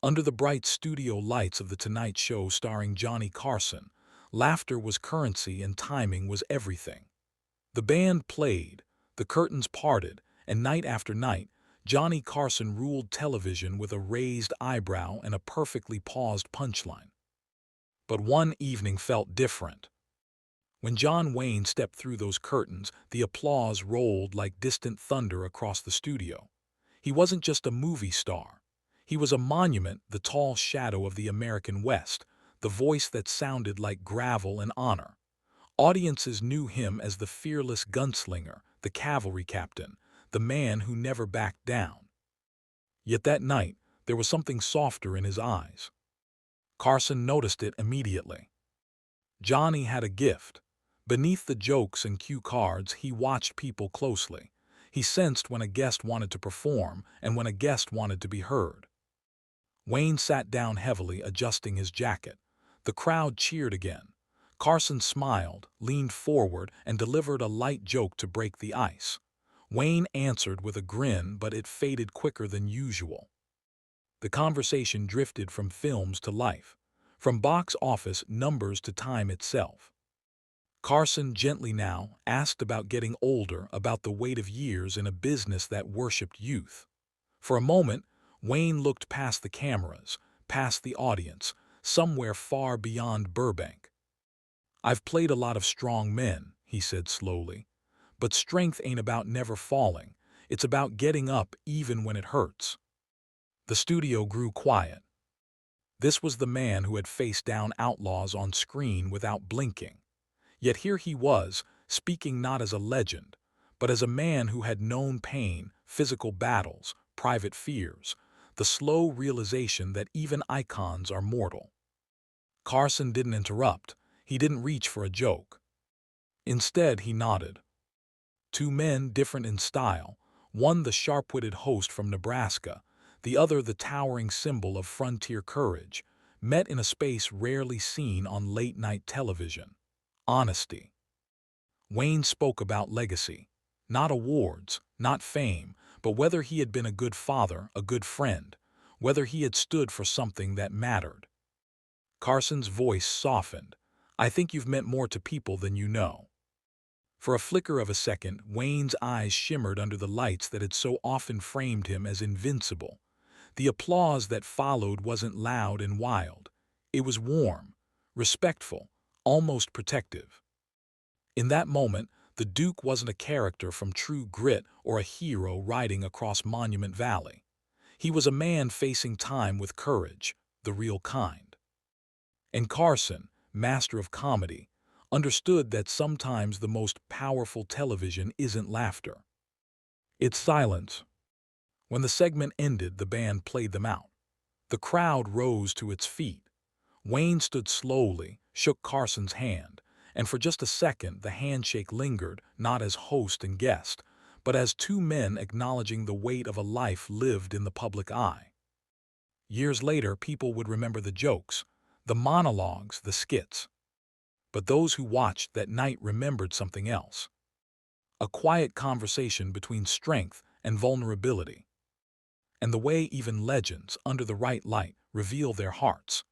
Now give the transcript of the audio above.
Under the bright studio lights of The Tonight Show starring Johnny Carson, laughter was currency and timing was everything. The band played, the curtains parted, and night after night, Johnny Carson ruled television with a raised eyebrow and a perfectly paused punchline. But one evening felt different. When John Wayne stepped through those curtains, the applause rolled like distant thunder across the studio. He wasn't just a movie star. He was a monument, the tall shadow of the American West, the voice that sounded like gravel and honor. Audiences knew him as the fearless gunslinger, the cavalry captain, the man who never backed down. Yet that night, there was something softer in his eyes. Carson noticed it immediately. Johnny had a gift. Beneath the jokes and cue cards, he watched people closely. He sensed when a guest wanted to perform and when a guest wanted to be heard. Wayne sat down heavily, adjusting his jacket. The crowd cheered again. Carson smiled, leaned forward, and delivered a light joke to break the ice. Wayne answered with a grin, but it faded quicker than usual. The conversation drifted from films to life, from box office numbers to time itself. Carson gently now asked about getting older, about the weight of years in a business that worshipped youth. For a moment, Wayne looked past the cameras, past the audience, somewhere far beyond Burbank. "I've played a lot of strong men," he said slowly. "But strength ain't about never falling. It's about getting up even when it hurts." The studio grew quiet. This was the man who had faced down outlaws on screen without blinking. Yet here he was, speaking not as a legend, but as a man who had known pain, physical battles, private fears, the slow realization that even icons are mortal. Carson didn't interrupt. He didn't reach for a joke. Instead, he nodded. Two men different in style, one the sharp-witted host from Nebraska, the other the towering symbol of frontier courage, met in a space rarely seen on late-night television: honesty. Wayne spoke about legacy, not awards, not fame, but whether he had been a good father, a good friend, whether he had stood for something that mattered. Carson's voice softened. "I think you've meant more to people than you know." For a flicker of a second, Wayne's eyes shimmered under the lights that had so often framed him as invincible. The applause that followed wasn't loud and wild. It was warm, respectful, almost protective. In that moment, the Duke wasn't a character from True Grit or a hero riding across Monument Valley. He was a man facing time with courage, the real kind. And Carson, master of comedy, understood that sometimes the most powerful television isn't laughter. It's silence. When the segment ended, the band played them out. The crowd rose to its feet. Wayne stood slowly, shook Carson's hand, and for just a second the handshake lingered, not as host and guest, but as two men acknowledging the weight of a life lived in the public eye. Years later, people would remember the jokes, the monologues, the skits. But those who watched that night remembered something else: a quiet conversation between strength and vulnerability, and the way even legends, under the right light, reveal their hearts.